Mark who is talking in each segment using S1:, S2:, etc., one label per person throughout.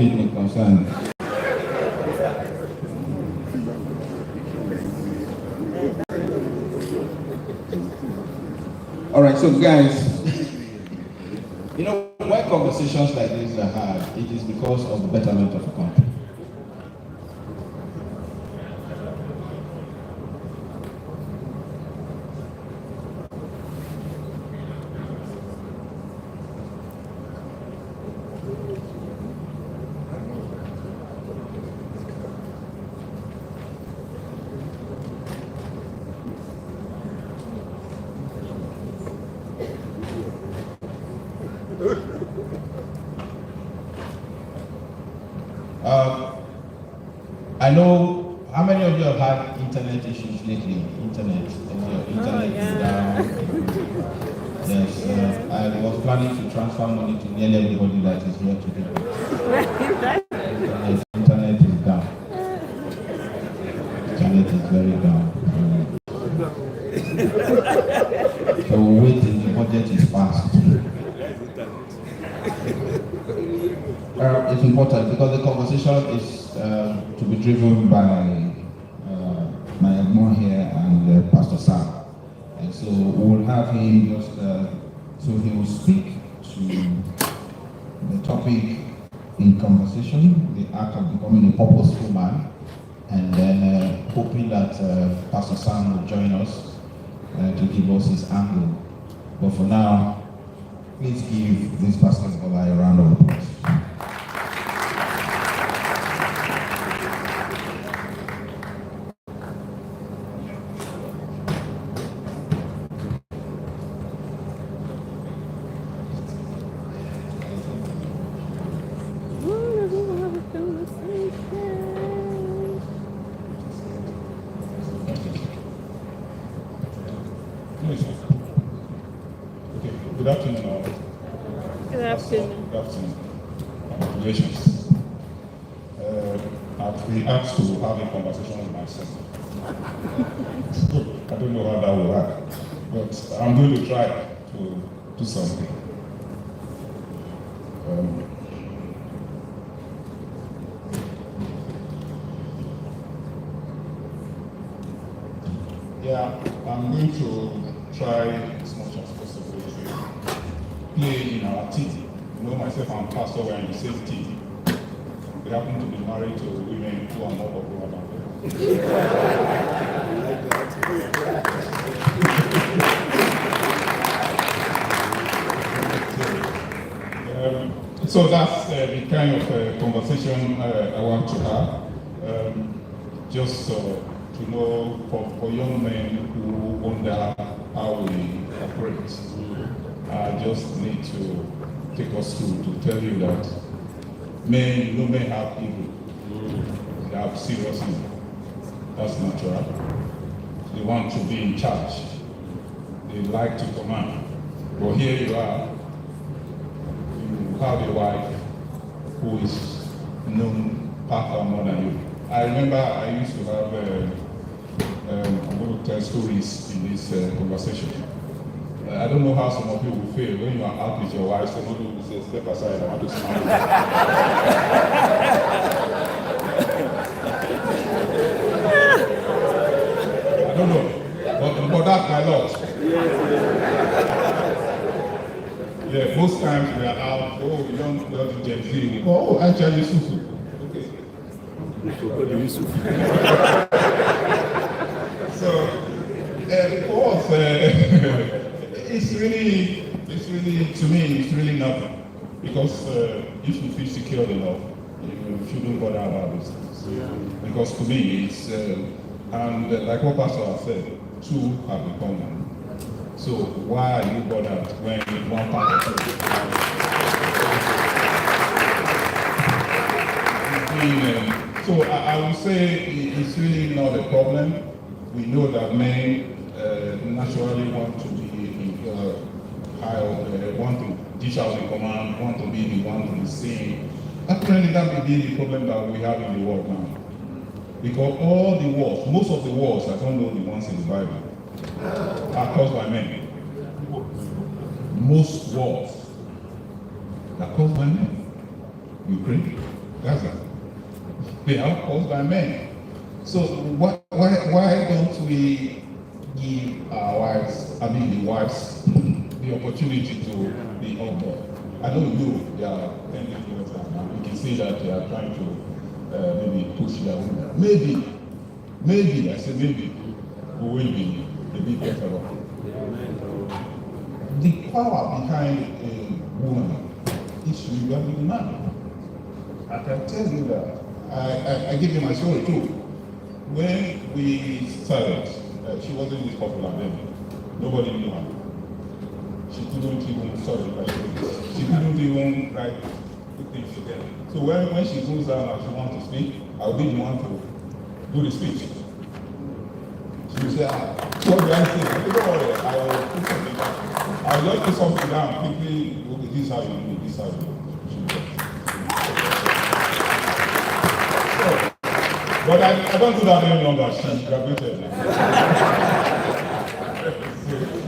S1: it may concern. All right, so guys, you know, why conversations like this are hard, it is because of the betterment of a country. I know how many of you have had internet issues lately? Internet is down. Yes, I was planning to transfer money to nearly everybody that is here today. Internet is down. Internet is very down. So wait till the budget is passed. It's important because the conversation is to be driven by my Edmond here and Pastor Sam. And so we'll have him just, so he will speak to the topic in conversation, the act of becoming a purposeful man, and then hoping that Pastor Sam will join us to give us his angle. But for now, please give this Pastor Bola a round of applause.
S2: Good afternoon.
S3: Good afternoon.
S2: Good afternoon. Congratulations. I've been asked to have a conversation with myself. I don't know how that will work, but I'm going to try to do something. I'm going to try as much as possible to play in our team. You know, myself and Pastor were in the same team. We happen to be married to women who are more popular than them. So that's the kind of conversation I want to have. Just to know for young men who wonder how we operate, I just need to take us through to tell you that men have evil. They have serious evil. That's natural. They want to be in charge. They like to command. But here you are. You have a wife who is known far more than you. I remember I used to have I'm going to tell stories in this conversation. I don't know how some of you will feel when you are out with your wife, somebody will say, step aside, I want to smile. I don't know, but that's my lot. Yeah, most times we are out, oh, you don't love the Gen Z. Oh, actually, Yesufu. Okay. Yesufu. So, for us, it's really, to me, it's really nothing. Because if you feel secure enough, you shouldn't bother about this. Because to me, it's, and like what Pastor has said, two have become one. So why are you bothered when one part of it? So I would say it's really not a problem. We know that men naturally want to be want to dish out the command, want to be the one to be seen. Apparently that may be the problem that we have in the world now. Because all the wars, most of the wars, I don't know the ones in the Bible, are caused by men. Most wars are caused by men. Ukraine, Gaza. They are caused by men. So why don't we give our wives, the wives, the opportunity to be humble? I know they are tending towards that now. You can see that they are trying to maybe push their women. Maybe, I say maybe, we will be a bit better off. The power behind a woman is usually the man. I can tell you that. I give you my story too. When we started, she wasn't this popular then. Nobody knew her. She couldn't even she couldn't even put things together. So when she goes down and she wants to speak, I'll be the one to do the speech. She will say, what do I say? I say, don't worry, I will put something down. I'll just put something down quickly. Okay, this is how you do it, this is how you do it. But I don't do that any longer. She graduated now.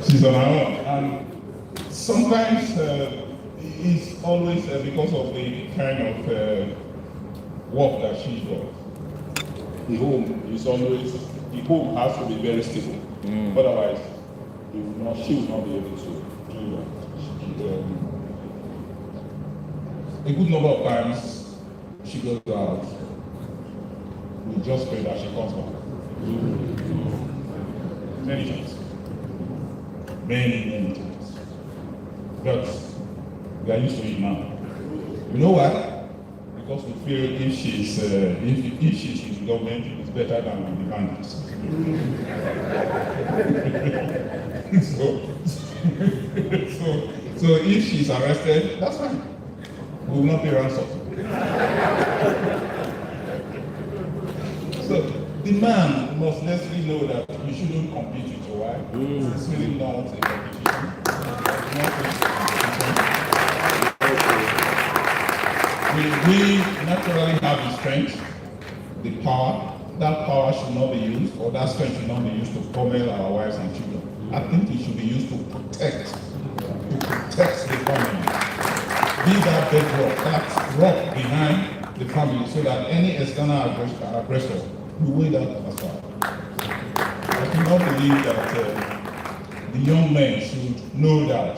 S2: She's on her own. And sometimes it's always because of the kind of work that she does. The home has to be very stable. Otherwise, she will not be able to do that. A good number of times, she goes out. We just pray that she comes back. Many times. Many times. But we are used to it now. You know why? Because we feel if she's in government, it's better than the bandits. so if she's arrested, that's fine. We will not pay ransom. So the man must necessarily know that you shouldn't compete with your wife. It's really not a competition. We naturally have the strength, the power. That power should not be used, or that strength should not be used to pummel our wives and children. I think it should be used to protect the family. Be that bedrock, that rock behind the family, so that any external aggressor will weigh that aside. I do not believe that the young men should know that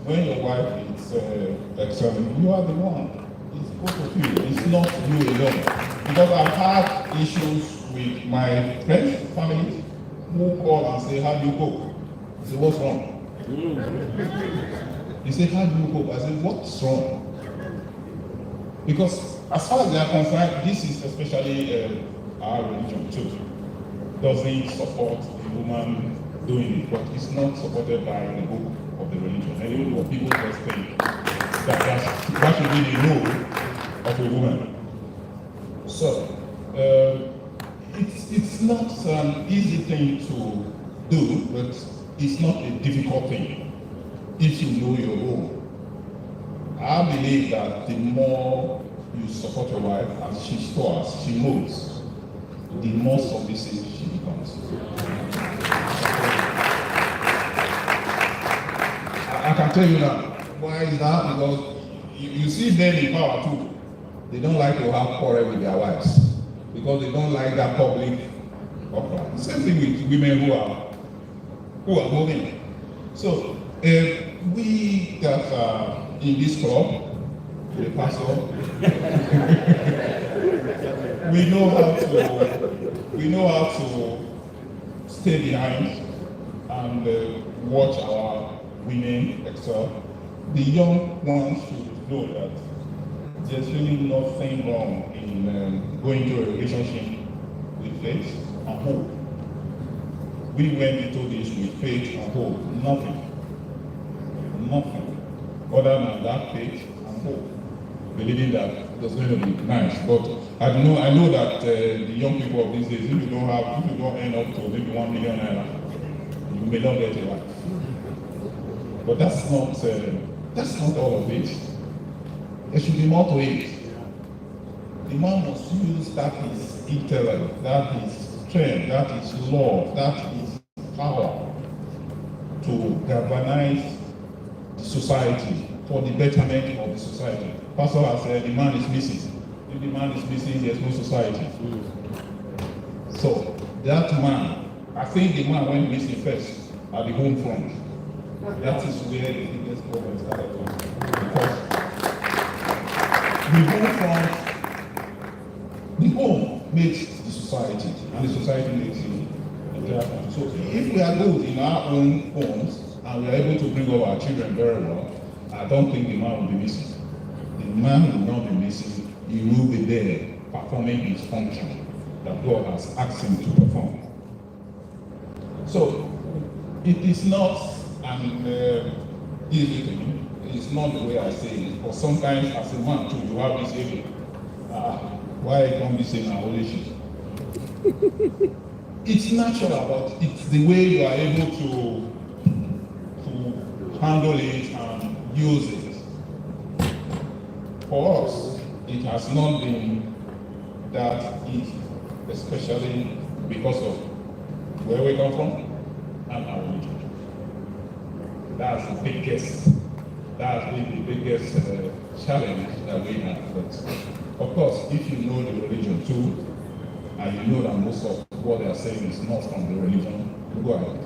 S2: when your wife is excelling, you are the one. It's both of you. It's not you alone. Because I've had issues with my friends, family, who call and say, how do you cope? I say, what's wrong? He said, how do you cope? I said, what's wrong? Because as far as they are concerned, this is especially our religion too. Doesn't support the woman doing it, but it's not supported by the book of the religion. And even what people just think that should be the role of a woman. So, it's not an easy thing to do, but it's not a difficult thing if you know your role. I believe that the more you support your wife as she stores, she moves, the more submissive she becomes. I can tell you that. Why is that? Because you see men in power too. They don't like to have quarrel with their wives because they don't like that public uproar. Same thing with women who are moving. So we that are in this club, the pastor, we know how to stay behind and watch our women excel. The young ones should know that there's really nothing wrong in going to a relationship with faith and hope. We went into this with faith and hope. Nothing other than that faith and hope, believing that it was going to be nice. But I know that the young people of these days, if you don't end up to maybe 1 million naira, you may not get a wife. But that's not all of it. There should be more to it. The man must use that is intellect, that is strength, that is love, that is power to galvanize the society for the betterment of the society. Pastor has said the man is missing. If the man is missing, there's no society. So that man, I think the man went missing first at the home front. That is where the biggest problem started from. Because the home makes the society, and the society makes the family. So if we are good in our own homes and we are able to bring up our children very well, I don't think the man will be missing. The man will not be missing. He will be there performing his function that God has asked him to perform. So it is not an easy thing. It's not the way I say it. But sometimes as a man too, you have this area. Why can't we say now only shit? It's natural, but it's the way you are able to handle it and use it. For us, it has not been that easy, especially because of where we come from and our religion. That's been the biggest challenge that we have. But of course, if you know the religion too, and you know that most of what they are saying is not from the religion, you go ahead.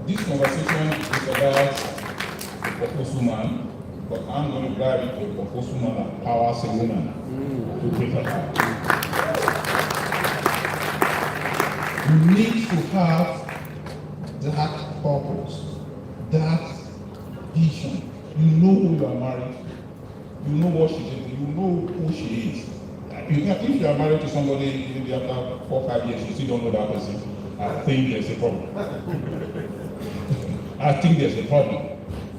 S2: This conversation is about the propos woman, but I'm going to drive it to a propos woman that powers a woman to take her out. You need to have that purpose, that vision. You know who you are married, you know what she is, you know who she is. If you are married to somebody, maybe after 4 or 5 years, you still don't know that person, I think there's a problem. I think there's a problem.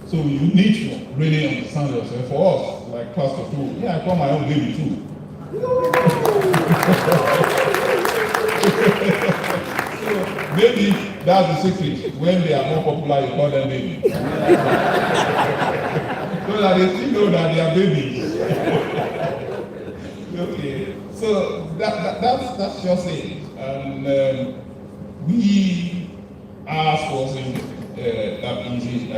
S2: So you need to really understand yourself. For us, like Pastor too, yeah, I call my own baby too. So maybe that's the secret. When they are more popular, you call them baby. So that they still know that they are babies. Okay, so that's just it. And we ask wasn't that easy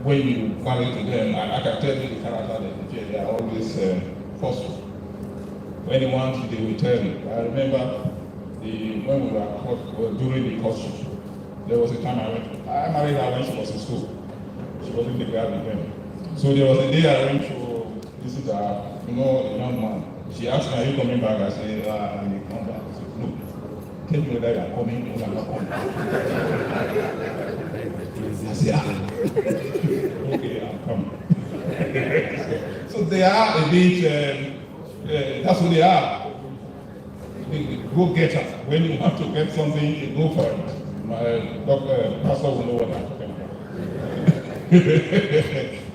S2: when you marry to them. I can tell you the character they are always forceful. When they want you, they will tell you. I remember when we were during the courtship, there was a time I married her when she was in school. She wasn't the girl with them. So there was a day I went to visit her, a young man. She asked me, are you coming back? I said, I will come back. I said, no. Tell me whether you are coming or you are not coming. I said, okay, I'm coming. So they are a bit, that's who they are. They go get her. When you want to get something, you go for it. My pastor will know what I'm talking about.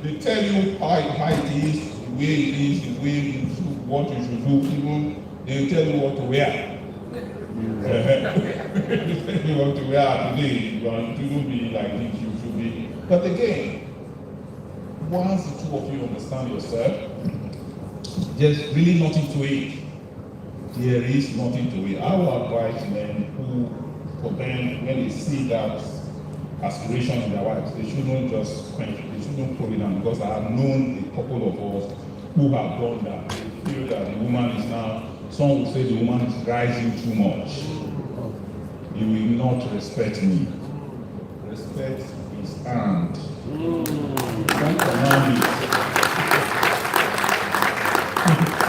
S2: They tell you how it is, the way it is, the way you should, what you should do, even they will tell you what to wear. They tell you what to wear today, you shouldn't be like this, you should be. But again, once the two of you understand yourself, there's really nothing to it. There is nothing to it. I will advise men who, for them, when they see that aspiration in their wives, they shouldn't just quench it, they shouldn't put it down, because I have known a couple of us who have done that. They feel that the woman is now, some will say the woman is rising too much. You will not respect me. Respect is earned. Don't command it.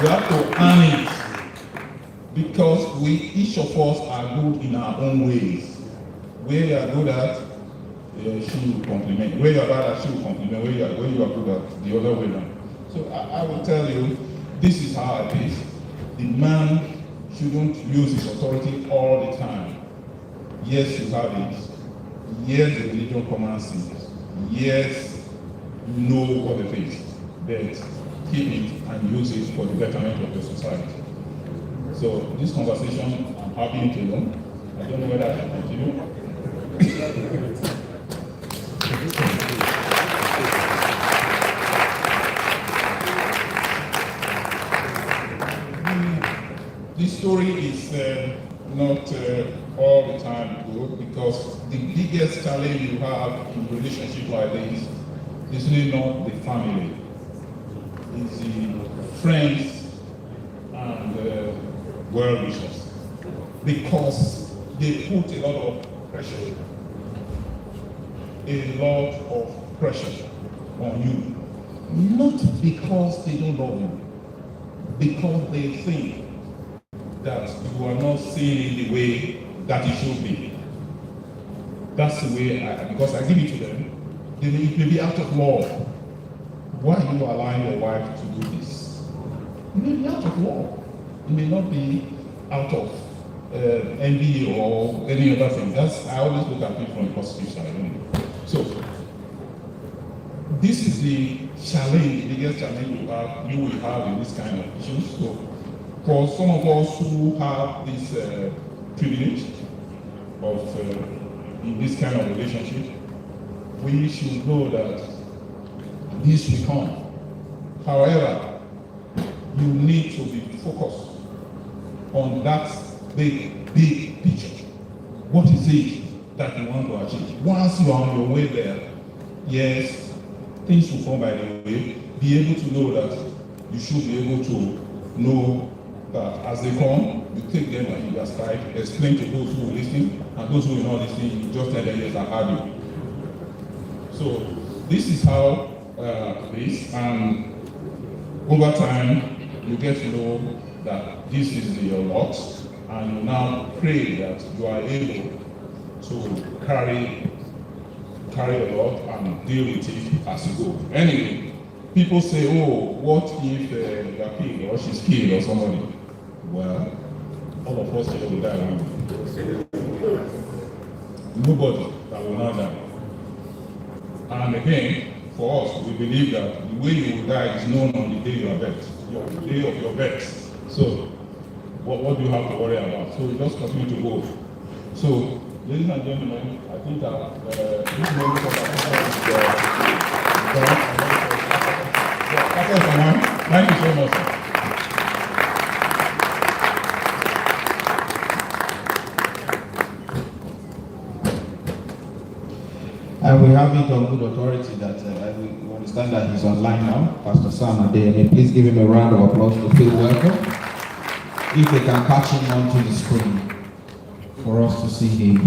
S2: You have to earn it. Because each of us are good in our own ways. Where you are good at, she will compliment. Where you are bad at, she will compliment. Where you are good at, the other way around. So I will tell you, this is how it is. The man shouldn't use his authority all the time. Yes, you have it. Yes, the religion commands it. Yes, you know what it is. But keep it and use it for the betterment of the society. So this conversation, I'm happy to know. I don't know whether I can continue. This story is not all the time good, because the biggest challenge you have in relationship like this is really not the family. is the friends and well-wishers, because they put a lot of pressure, on you. Not because they don't love you, because they think that you are not seeing it the way that it should be. That's the way because I give it to them. It may be out of love. Why are you allowing your wife to do this? It may be out of love. It may not be out of envy or any other thing. I always look at it from a positive side. So, this is the challenge, the biggest challenge you will have in this kind of issues. So, for some of us who have this privilege of in this kind of relationship, we should know that this will come. However, you need to be focused on that big picture. What is it that you want to achieve? Once you are on your way there, yes, things will come by the way. Be able to know that you should be able to know that as they come, you take them and you aside, explain to those who will listen, and those who will not listen, you just tell them yes, I heard you. So this is how this, and over time, you get to know that this is your lot, and you now pray that you are able to carry a lot and deal with it as you go. Anyway, people say, oh, what if you are killed or she's killed or somebody? Well, all of us here will die one day. Nobody that will not die. And again, for us, we believe that the way you will die is known on the day you are birth, the day of your birth. So, what do you have to worry about? So, you just continue to go. So, ladies and gentlemen, I think that this moment of thank you so much.
S1: And we have it on good authority that we understand that he's online now, Pastor Sam Adeyemi. Please give him a round of applause to feel welcome. If they can catch him onto the screen for us to see him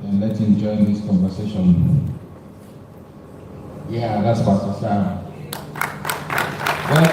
S1: and let him join this conversation. Yeah, that's Pastor Sam. Welcome.